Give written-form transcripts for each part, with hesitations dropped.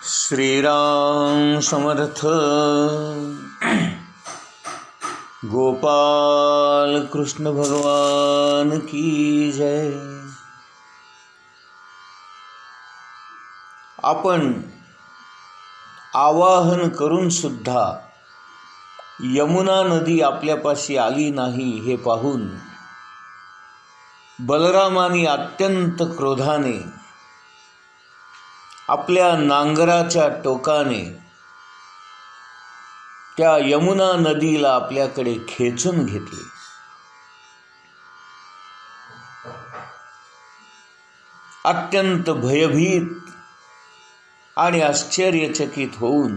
श्रीराम समर्थ. गोपाल कृष्ण भगवान की जय. आपण आवाहन करून सुद्धा यमुना नदी आपल्यापाशी आली नाही हे पाहून बलरामाने अत्यंत क्रोधाने आपल्या नांगराच्या टोकाने त्या यमुना नदीला आपल्याकडे खेचून घेतले. अत्यंत भयभीत आणि आश्चर्यचकित होऊन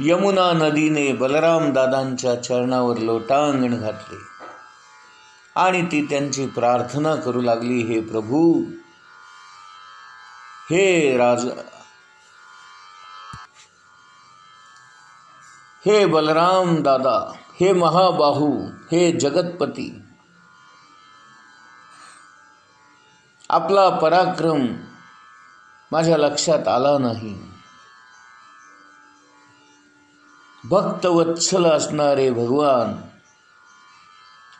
यमुना नदीने बलराम दादांच्या चरणावर लोटांगण घातले आणि ती त्यांची प्रार्थना करू लागली. हे प्रभू, हे राजा, हे बलराम दादा, हे महाबाहू, हे जगतपती, आपला पराक्रम माझ्या लक्षात आला नाही. भक्तवत्सल असणारे भगवान,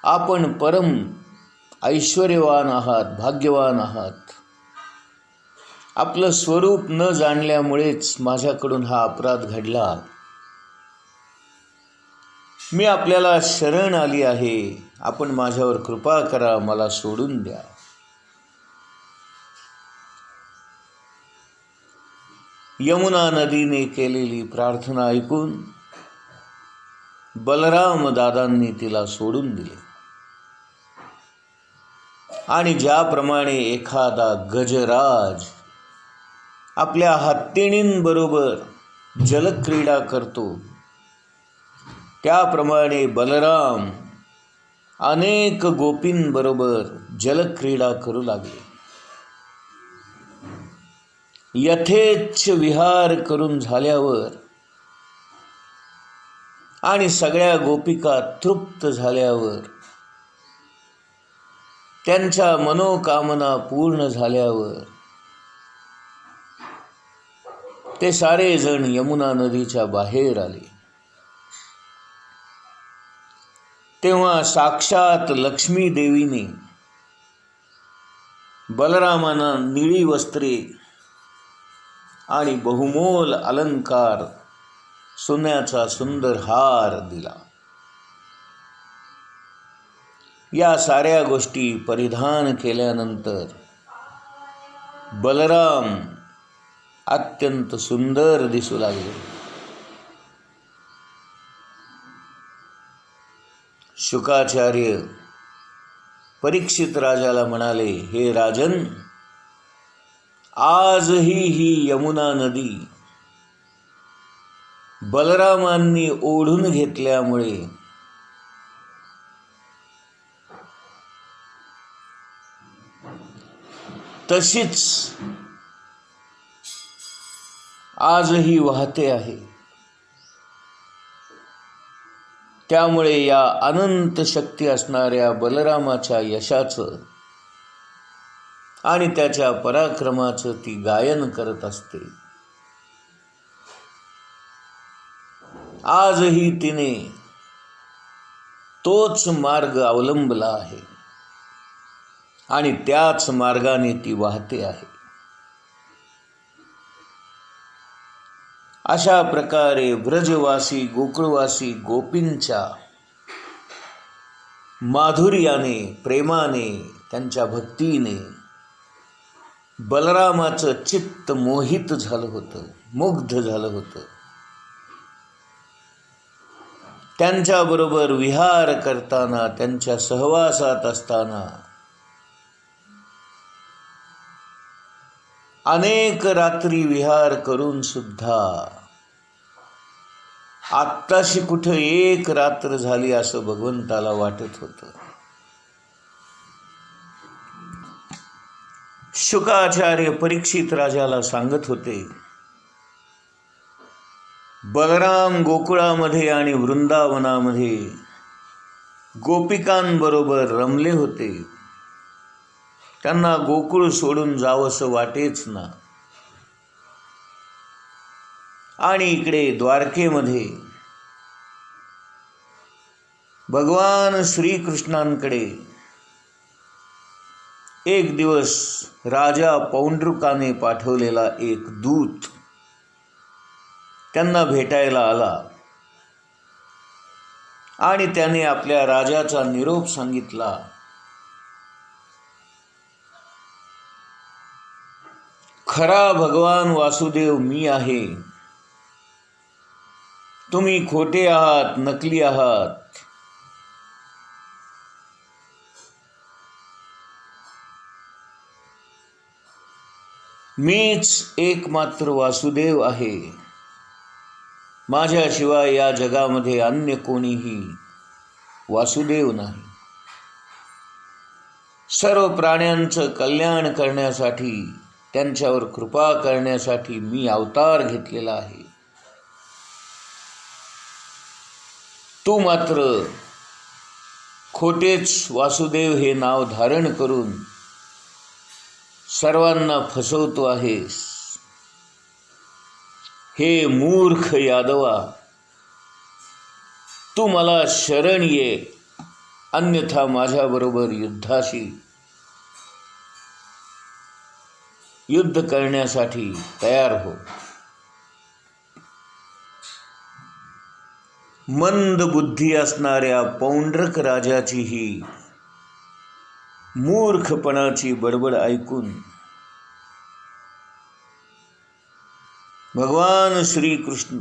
आपण परम ऐश्वर्यवान आहात, भाग्यवान आहात. आपलं स्वरूप न जाणल्यामुळेच माझ्याकडून हा अपराध घडला. मी आपल्याला शरण आली आहे. आपण माझ्यावर कृपा करा, मला सोडून द्या. यमुना नदीने केलेली प्रार्थना ऐकून बलराम दादांनी तिला सोडून दिले आणि ज्याप्रमाणे एखादा गजराज आपल्या हत्तीणींबरोबर जलक्रीडा करतो, त्याप्रमाणे बलराम अनेक गोपींबरोबर जलक्रीडा करू लागले. यथेच्छ विहार करून झाल्यावर आणि सगळ्या गोपिका तृप्त झाल्यावर, त्यांच्या मनोकामना पूर्ण झाल्यावर ते सारे जण यमुना नदीच्या बाहेर आले. तेव्हा साक्षात लक्ष्मी देवीने बलरामांना निळी वस्त्रे आणि बहुमोल अलंकार, सोन्याचा सुंदर हार दिला. या साऱ्या गोष्टी परिधान केल्यानंतर बलराम अत्यंत सुंदर दिसू लागले. शुकाचार्य परीक्षित राजाला म्हणाले, हे राजन, आजही ही यमुना नदी बलरामांनी ओढून घेतल्यामुळे तशीच आजही वाहते आहे. त्यामुळे या अनंत शक्ती असणाऱ्या बलरामाच्या यशाचं आणि त्याच्या पराक्रमाचं ती गायन करत असते. आजही तिने तोच मार्ग अवलंबला आहे आणि त्याच मार्गाने ती वाहते आहे. अशा प्रकारे ब्रजवासी गोकुळवासी गोपींच्या माधुर्याने, प्रेमाने, त्यांच्या भक्तीने बलरामाचं चित्त मोहित झालं होतं, मुग्ध झालं होतं. त्यांच्याबरोबर विहार करताना, त्यांच्या सहवासात असताना अनेक रात्री विहार करून सुद्धा आत्ताशी कुठं एक रात्र झाली असं भगवंताला वाटत होतं. शुकाचार्य परीक्षित राजाला सांगत होते, बलराम गोकुळामध्ये आणि वृंदावनामध्ये गोपिकांबरोबर रमले होते. त्यांना गोकुळ सोडून जावंसं वाटेच ना. आणि इकडे द्वारकेमध्ये भगवान श्रीकृष्णांकडे एक दिवस राजा पौंड्रुकाने पाठवलेला एक दूत त्यांना भेटायला आला आणि त्याने आपल्या राजाचा निरोप सांगितला. खरा भगवान वासुदेव मी आहे. तुम्ही खोटे आहात, नकली आहात. मीच एकमात्र वासुदेव आहे. माझ्याशिवाय या जगामध्ये अन्य कोणीही वासुदेव नाही. सर्व प्राण्यांचं कल्याण करण्यासाठी, त्यांच्यावर कृपा करण्यासाठी मी अवतार घेतलेला आहे. तू मात्र खोटेच वासुदेव हे नाव धारण करून सर्वांना फसवतो आहेस. हे मूर्ख यादवा, तू मला शरण ये, अन्यथा माझ्याबरोबर युद्ध करण्यासाठी तयार हो. मंद बुद्धी असणाऱ्या पौंड्रक राजाची ही मूर्खपणाची बडबड ऐकून भगवान श्रीकृष्ण,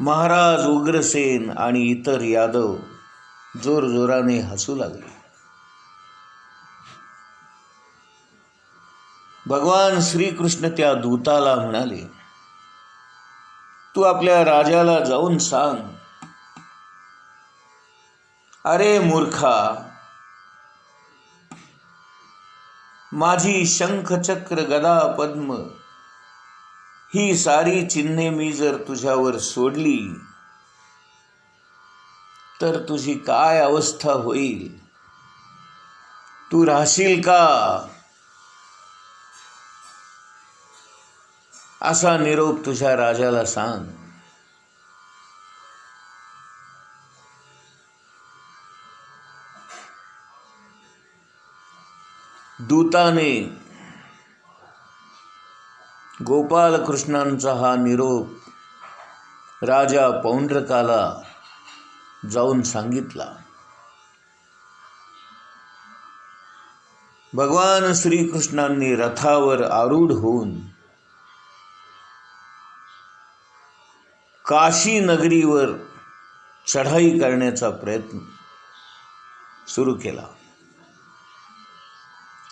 महाराज उग्रसेन आणि इतर यादव जोरजोराने हसू लागले. भगवान श्रीकृष्ण त्या दूताला म्हणाले, तू आपल्या राजाला जाऊन सांग, अरे मूर्खा, माझी शंख चक्र गदा पद्म ही सारी चिन्हे मी जर तुझ्यावर सोडली तर तुझी काय अवस्था होईल? तू राहशील का? असा निरोप तुझ्या राजाला सांग. दूताने गोपालकृष्णांचा हा निरोप राजा पौंड्रकाला जाऊन सांगितला. भगवान श्रीकृष्णांनी रथावर आरूढ होऊन काशी नगरीवर चढाई करण्याचा प्रयत्न सुरू केला.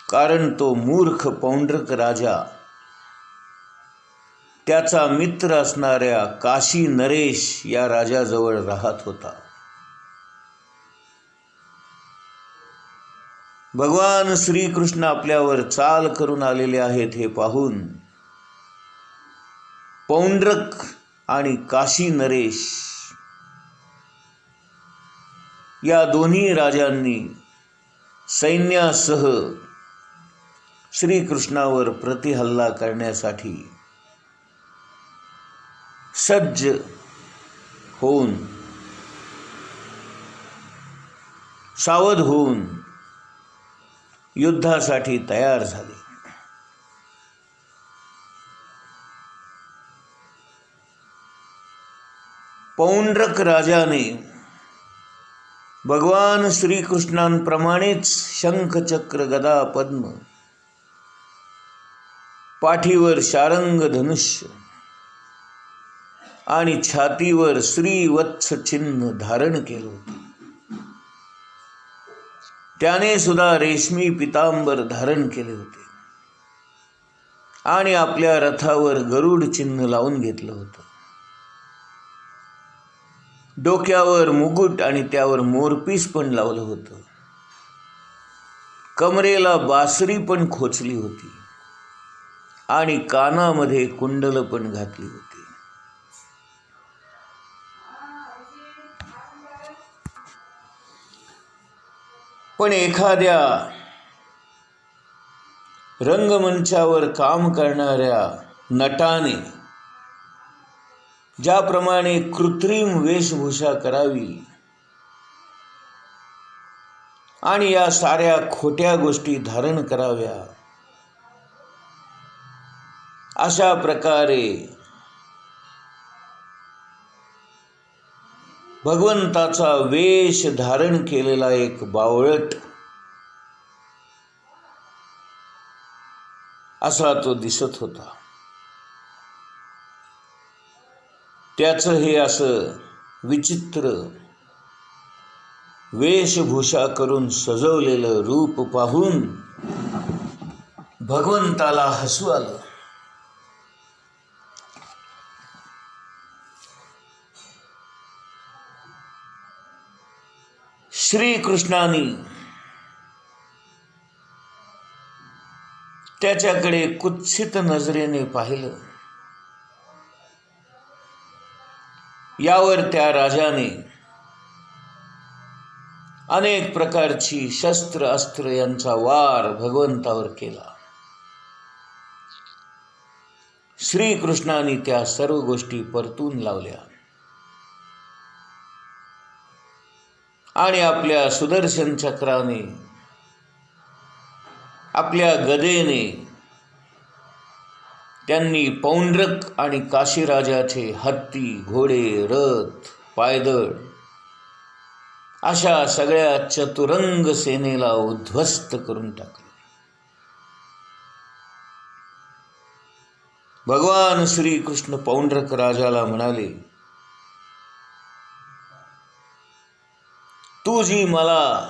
कारण तो मूर्ख पौंड्रक राजा त्याचा मित्र असणाऱ्या काशी नरेश या राजाजवळ राहत होता. भगवान श्रीकृष्ण आपल्यावर चाल करून आलेले आहेत हे पाहून पौंड्रक आणि काशी नरेश या दोन्ही राजांनी सैन्यासह श्रीकृष्णावर प्रतिहल्ला करण्यासाठी सज्ज होऊन, सावध होऊन युद्धासाठी तयार झाले. पौंड्रक राजाने भगवान श्रीकृष्णांप्रमाणेच शंख चक्र गदा पद्म, पाठीवर शारंग धनुष्य आणि छातीवर श्रीवत्स चिन्ह धारण केलं होतं. त्याने सुद्धा रेशमी पितांबर धारण केले होते आणि आपल्या रथावर गरुड चिन्ह लावून घेतलं होतं. डोक्यावर मुकुट आणि त्यावर मोरपीस पण लावलं होतं. कमरेला बासरी पण खोचली होती आणि कानामध्ये कुंडल पण घातली होती. पण एखाद्या रंगमंचावर काम करणाऱ्या नटाने ज्याप्रमाणे कृत्रिम वेशभूषा करावी आणि या साऱ्या खोट्या गोष्टी धारण कराव्या, अशा प्रकारे भगवंताचा वेश धारण केलेला एक बावळट असा तो दिसत होता. त्याचं हे असं विचित्र वेशभूषा करून सजवलेलं रूप पाहून भगवंताला हसू आलं. श्रीकृष्णाने त्याच्याकडे कुत्सित नजरेने पाहिलं. यावर त्या राजाने अनेक प्रकारची शस्त्र अस्त्र यांचा वार भगवंतावर केला. श्रीकृष्णाने त्या सर्व गोष्टी परतून लावल्या आणि आपल्या सुदर्शन चक्राने, आपल्या गदेने त्यांनी पौंड्रक आणि काशीराजाचे हत्ती, घोडे, रथ, पायदळ अशा सगळ्या चतुरंग सेनेला उद्ध्वस्त करून टाकले. भगवान श्रीकृष्ण पौंड्रक राजाला म्हणाले, तू जी मला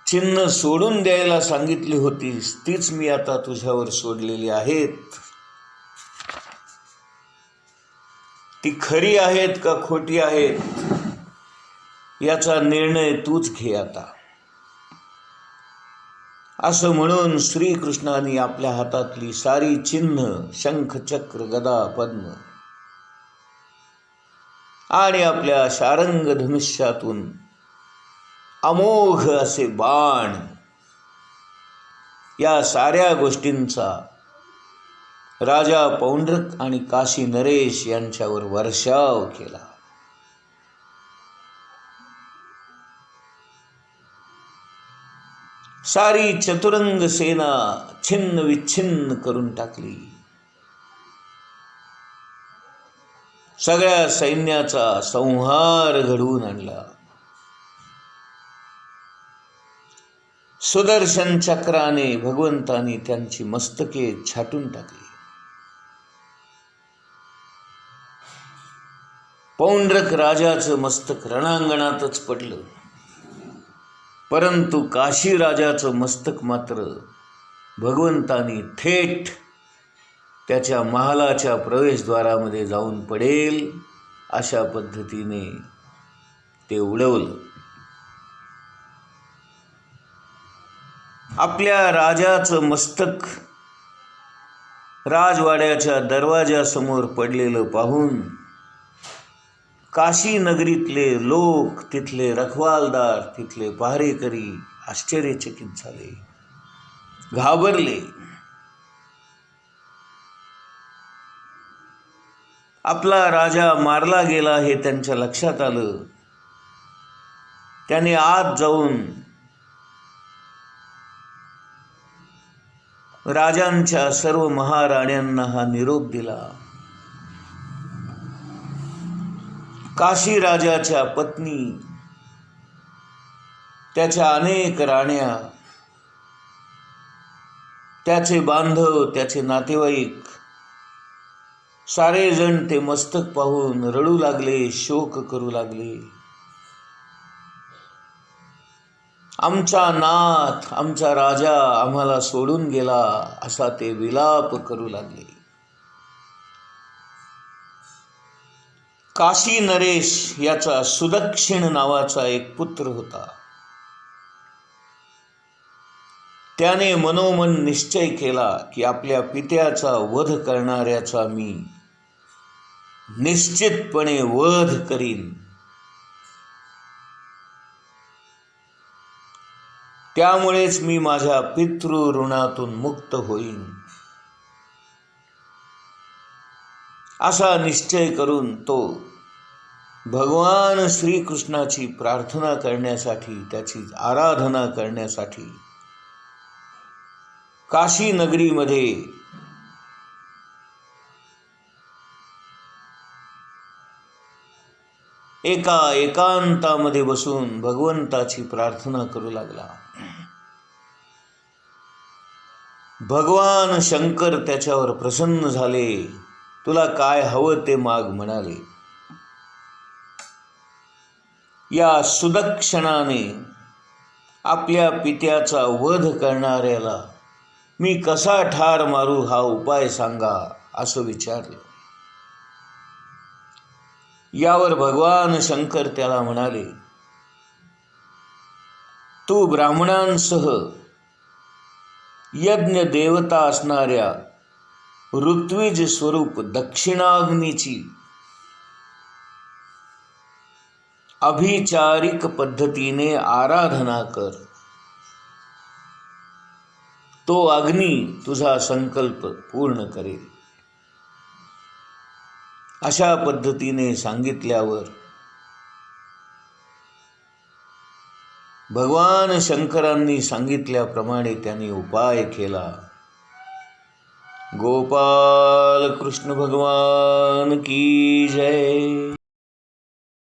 चिन्ह सोडून द्यायला सांगितली होतीस तीच मी आता तुझ्यावर सोडलेली आहेत. ती खरी आहेत का खोटी आहेत याचा निर्णय तूच घे आता. असं म्हणून श्रीकृष्णाने आपल्या हातातली सारी चिन्ह, शंख, चक्र, गदा, पद्म आणि आपल्या शारंग धनुष्यातून अमोघ असे बाण या साऱ्या गोष्टींचा राजा पौंड्रक आणि काशी नरेश यांच्यावर वर्षाव केला. सारी चतुरंग सेना छिन्न विच्छिन्न करून टाकली. सगळ्या सैन्याचा संहार घडवून आणला. सुदर्शन चक्राने भगवंतानी त्यांची मस्तके छाटून टाकली. पौंड्रक राजाचं मस्तक रणांगणातच पडलं, परंतु काशी राजाचं मस्तक मात्र भगवंतानी थेट त्याच्या महालाच्या प्रवेशद्वारामध्ये जाऊन पडेल अशा पद्धतीने ते उडवलं. आपल्या राजाचं मस्तक राजवाड्याच्या दरवाजासमोर पडलेलं पाहून काशी नगरीतले लोक, तिथले रखवालदार, तिथले पहारेकरी आश्चर्यचकित झाले, घाबरले. आपला राजा मारला गेला हे त्यांच्या लक्षात आलं. त्याने आत जाऊन राजांच्या सर्व महाराण्यांना हा निरोप दिला. काशी राजाच्या पत्नी, त्याच्या अनेक राण्या, त्याचे बांधव, त्याचे नातेवाईक सारेजण ते मस्तक पाहून रडू लागले, शोक करू लागले. आमचा नाथ, आमचा राजा आम्हाला सोडून गेला असा ते विलाप करू लागले. काशी नरेश याचा सुदक्षिण नावाचा एक पुत्र होता. त्याने मनोमन निश्चय केला की आपल्या पित्याचा वध करणाऱ्याचा मी निश्चितपणे वध करीन. त्यामुळेच मी माझ्या पितृ ऋणातून मुक्त होईन. असा निश्चय करून तो भगवान श्रीकृष्णाची प्रार्थना करण्यासाठी, त्याची आराधना करण्यासाठी काशी नगरीमध्ये एका एकांतामध्ये बसून भगवंताची प्रार्थना करू लागला. भगवान शंकर त्याच्यावर प्रसन्न झाले. तुला काय हवं ते माग म्हणाले. या सुदक्षणाने आपल्या पित्याचा वध करणाऱ्याला मी कसा ठार मारू हा उपाय सांगा असं विचारलं. यावर भगवान शंकर त्याला म्हणाले, तू ब्राह्मणांसह यज्ञ देवता असणाऱ्या ऋत्विज स्वरूप दक्षिणाग्नीची अभिचारिक पद्धतीने आराधना कर. तो अग्नी तुझा संकल्प पूर्ण करेल. अशा पद्धतीने सांगितल्यावर भगवान शंकरांनी सांगितल्याप्रमाणे त्यांनी उपाय केला. गोपाल कृष्ण भगवान की जय.